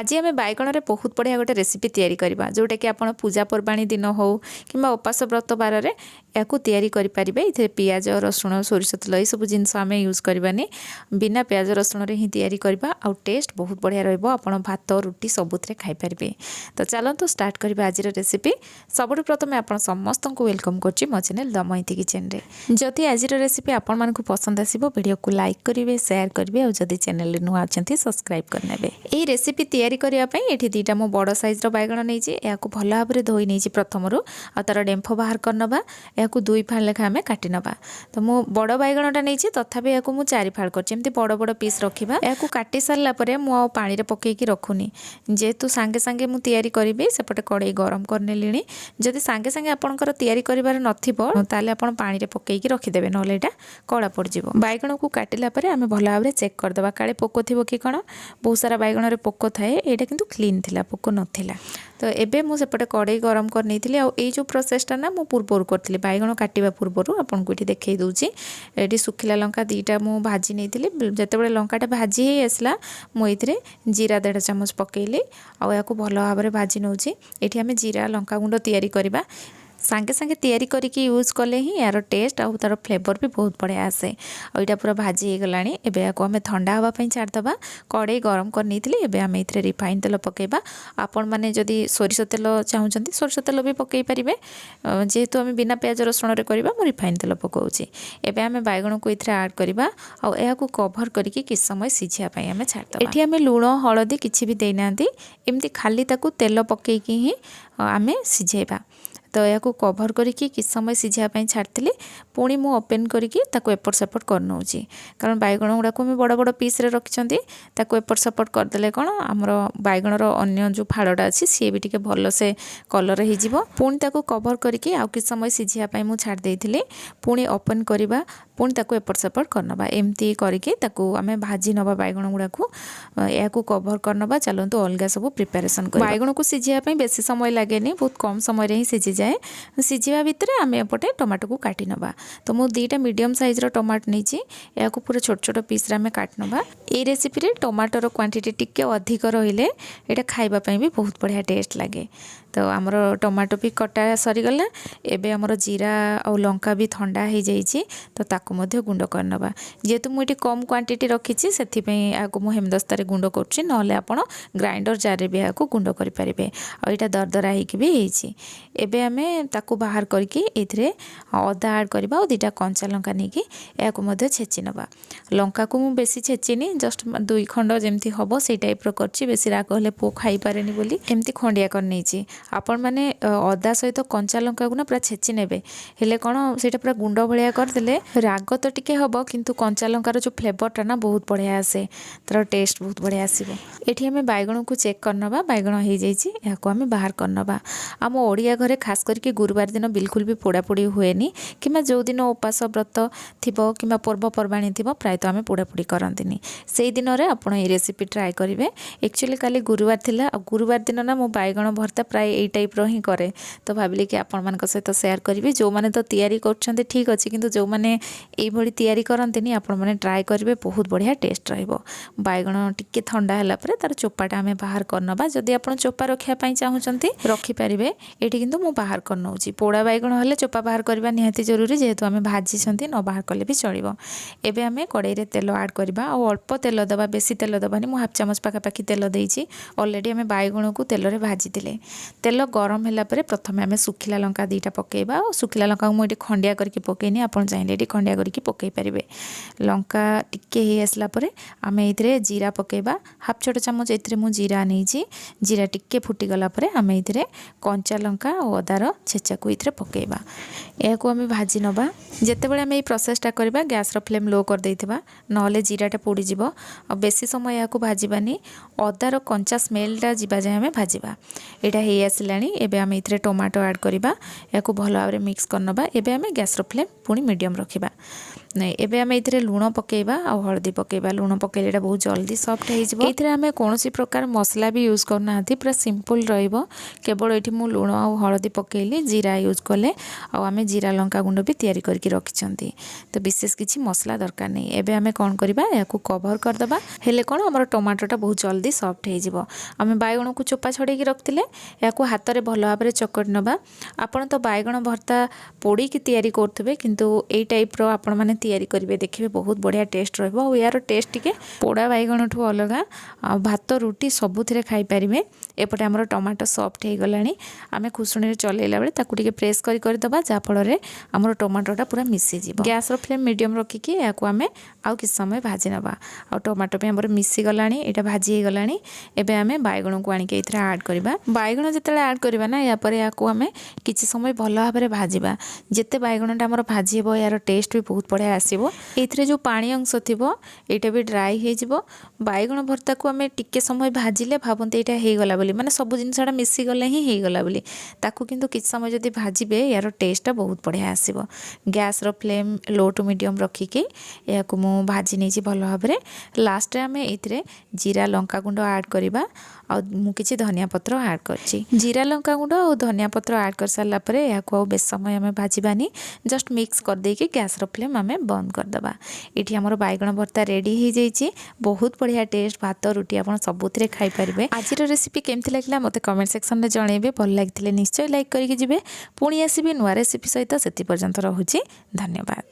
आज आम बैगण में बहुत बढ़िया गोटे रेसिपी तैयारी करवा जोटा कि आप पूजा पर्वाणी दिन हो कि उपास व्रत बार या करें ये पियाज रसुण सोरिष तेल ये सब जिन आम यूज करवानी बिना पियाज रसुण ही तैयारी करवा आउ टेस्ट बहुत बढ़िया रहा भात रुटी सबुत खाईपारे। तो चलते स्टार्ट करवा आज रेसिपी। सब प्रथम आप समस्त को वेलकम कर मो चैनल दमयंती किचन रे। जदि आज रेसिपी आपण मानक पसंद आसीबो वीडियो को लाइक करेंगे शेयर करेंगे और जदि चैनल नुआ अच्छा सब्सक्राइब करने। यही रेसिपी तैयारी करने ये दुईटा मो बड़ साइज्र बैगण नहीं या भल भाव में धोई नहीं प्रथम तार डेम्फ बाहर करनवा या दुई फाड़ लेखा आम काटी नवा। तो मो बड़ बैगणटा नहीं तथापि या चारि फाड़ करमती बड़ बड़ पीस रखा या काटी सारापर मुझे पानी पकईकी रखुनी जेहेतु सांगे सांगे मुझे तैयारी करी सेपटे कड़े गरम करने जदि सांगे सांगे आपंकर तैयारी करार नाले आप पानी पकईकी रखिदेवे ना यहाँ कला पड़ज। बैगण को काटिला आम भल भाव में चेक करदे काले पोक थी कि कौन बहुत सारा बैगण में पोक थाए यहाँ किंतु क्लीन थिला पोक नथिला। तो एबे मु सेपटे कड़े गरम करनी आई जो प्रोसेसटा ना मु पूर्वर करी बैगण काटिबा पूर्वर आपन को देखई दूची। ये सुखिला लंका दीटा मु भाजी नहीं जिते लंकाटा भाजी ही आसला मुझे जीरा 1.5 चामच पकेली आया भल भाव में भाजी नौची। ये आम जीरा लंका गुंड तैयारी करवा सांगे सांगे तैयारी करके यूज कले ही यार टेस्ट आउ तार फ्लेवर भी बहुत बढ़िया आसे। यहाँ पूरा भाजी हो गला एवं आम ठंडा हाँपाई छाड़देवा कड़े गरम कर आम ये रिफाइन तेल पकेबा। आपण मैंने जदि सोरिष तेल चाहते सोरिष तेल भी पकई पारे जेहेतु आम बिना पियाज रसुण करवा मु रिफाइन तेल पकाऊँगी। एवं आम बैगण को ये आड करवा आउ कभर करके किस समय सिझापी आम छाड़देवा। ये आम लुण हलदी किसी भी देना एमती खाली तेल पकईकी ही आम सिझेबा। तो या कभर करके किस समय सिझापी छाड़ी पुणी मु ओपन करके एपट सेपट कर नौची कारण बैगण गुड़ाक बड़ बड़ पीस रखिंट एपट सेपट करदे कौन आमर बैगणर अन्य जो फाड़टा अच्छी सी भी टे भल से कलर हो पुणी कभर करके आउ किस समय सिझापी मुझे छाड़ी पुणी ओपन करवा पुणी एपट सेपट करनवा एमती करके आम भाजी नवा बैगण गुड़ाक या कभर करनवा। चलतु अलग सब प्रिपेरेसन कर बैगण को सिझापी बेसी समय लगे बहुत कम समय ही सिझी जाए सिझा भितर आम एपटे टमाटो को काटी नवा। तो मु दुईटा मीडियम साइज्र टमाटो नहीं या पूरा छोट छोट पीस आम काट नवा। ये रेसिपी रे टमाटर क्वांटिटी टिके अधिक रहिले ये खाइबापी भी बहुत बढ़िया टेस्ट लगे। तो आमर टमाटो भी कटा सरीगला एबे आमर जीरा और लंका भी ठंडा हो जाइए तो ताकू मध्य गुंड करनवा। जेहेतु मुझे कम क्वांटिटी रखी से मुझे हेमदस्तार गुंड करुँच ना आप ग्राइंडर जार भी यहाँ गुंड करें आईटा दरदरा होगी। एबे आम ताकू बाहर करके ये अदा आड करवा और 2टा कंचा लंका नहीं या छेची नवा। लंका को मुझे बेसी छेचिनी जस्ट 2 खंड जमी हम से टाइप कर बेसी राग हेल्ले पो खाई पारे बोली एमती खंडिया कर नहीं आपण मैंने अदा सहित कंचा लंका को ना पूरा छेची नेबे हेले कौन से पूरा गुंड भाया करदे राग तो टिके हम किंतु कंचा लंकार जो फ्लेवरटा ना बहुत बढ़िया आसे तार टेस्ट बहुत बढ़िया आसो। ये आम बैगण को चेक करनवा बैगण हो जाए आम बाहर करनवा। आम ओडिया घरे खास करके गुरुवार दिन बिल्कुल भी पोड़ापोड़ी हुए कि जो दिन उपास व्रत थी कि पर्वपर्वाणी थी प्रायतः आम पोड़ापोड़ी करती से दिन में आपड़ ये रेसिपी ट्राए करेंगे। एक्चुअली काली गुरुवार थिला गुरुवार दिन ना मो बैगण भर्ता प्राय यही टाइप रो ही करे तो भाविली कि आपण मान सहित शेयर करी जो मैंने तो तैयारी कर ठीक अच्छे किंतु जो मैंने ये तैयारी करती आपण मैंने ट्राए करेंगे बहुत बढ़िया टेस्ट रहिबो। बैगण टिके ठंडा है तार चोपाटा आम बाहर करनवा जदि आप चोपा रखापी चाहूँगी रखिपारे ये किंतु मु बाहर कर नौची। पोड़ा बैगण हेल्ले चोपा बाहर करवा निहाती जरूरी जेहेतु आम भाजी न बाहर कले भी चलो। एबे आम कड़ाई तेल आड करवा और अल्प तेल दबा बेसी तेल दबानी मु 1/2 चामच पाखापाखि तेल देती अलरेडी आम बैगण को तेल रे भाजी देले तेल गरम है प्रथम आम सुखिला लंका 2टा पकेबा और सुखिला लंका को मुझे खंडिया करके पकईनी आपन चाहिए ये खंडिया करके पकई पारे। लंका टिके ही आसला आम ये जीरा पकेबा 1/2 छोट चामच ये मु जीरा नहीं जीरा टिके फुटीगला आम ये कंचा लंका और अदार छेचा को ये पकेबा या आम भाजी नवा। जिते बड़े आम ये प्रोसेसटा करवा गैस फ्लेम लो कर देथिबा नले जीराटा पोड़ीज और बेसी समय या भाजबानी अदार कंचा स्मेलटा जीवा जाए आम भाजवा। यहाँ हो आसलानी एबे आम ये टमाटो आड करवा या भल भाव में मिक्स करनवा। एबे आम गैस फ्लेम पुणी मीडियम रखा नहीं एबे आम ये लुण पकेबा आ हलदी पकेबा लुण पकेले बहुत जल्दी सफ्ट हो ये आम कौन प्रकार मसला भी यूज करना पूरा सिंपल रहिबो केवल ये मु लुण आ हलदी पकेली जीरा यूज कले आम जीरा लंका गुंड भी तैयारी करके रखिंट तो विशेष किसी मसला दरकार नहीं एबे आम कौन करबा या कवर करदबा हेले कौन आम टमाटोटा बहुत जल्दी सफ्ट हो आम बैगण को चोपा छड़े रखिले या हाथ में भल भाव चकट नवा आपन तो बैगण भर्ता पोड़ी की तैयारी करते किंतु ए टाइप रो आपण माने तैयारी करेंगे देखिए बहुत बढ़िया टेस्ट रही यार टेस्ट टिके पोड़ा बैगण ठू अलग भात रुटी सबुथ खाई पारे एपटे आमर टमाटो सफ्ट हो गला आम खुशुणी चलैला बेले ताकू टिके प्रेस करदबा जहाँफल आमर टमाटोटा पूरा मिसीज गैस मीडियम मीडियम रखिकी या आम आउ कि समय भाजी नवा आ टमाटो पे आमर मिसीगला यहाँ भाजी हो गला एबे आम बैगण को आणिक ये आड करवा बैगण जिते आड करवा ना या पर आम किसी समय भल भाव भाजवा जिते बैगणटा आमर भाजी हे यार टेस्ट भी बहुत बढ़िया आसो ये जो पानी अंश थी यहाँ भी ड्राई हो बैगण भर्ता को आम टिके समय भाजिले भावते यहाँ होगला बोली माने सब जिनसा मिसीगले ही होगला बोली ताकू किंतु किसी समय जब भाजबे यार टेस्टा बहुत बढ़िया आसो गैस रो फ्लेम लो टू मीडियम रखिकी या मु भाजी नहीं भल भाव लास्ट आम ये जीरा लंका गुंड आड करवा मुझे धनिया पत्र आड कर जीरा लंका गुंड और धनिया पत्र आड कर सारा पर या बेस समय आम भाजबानी जस्ट मिक्स कर देकी गैस रो फ्लेम आम बंद करदबा ये आमर बैगण भर्ता रेडी हो जाइए बहुत बढ़िया टेस्ट भात रुटी आप सबुथ खाई पारे आज रेसिपी केमती लगे मत कमेंट सेक्शन में जनइबे भल लगी निश्चय लाइक करके जी पुणी आसबि नुआ रेसिपी सहित से पर्यंत रोचे धन्यवाद।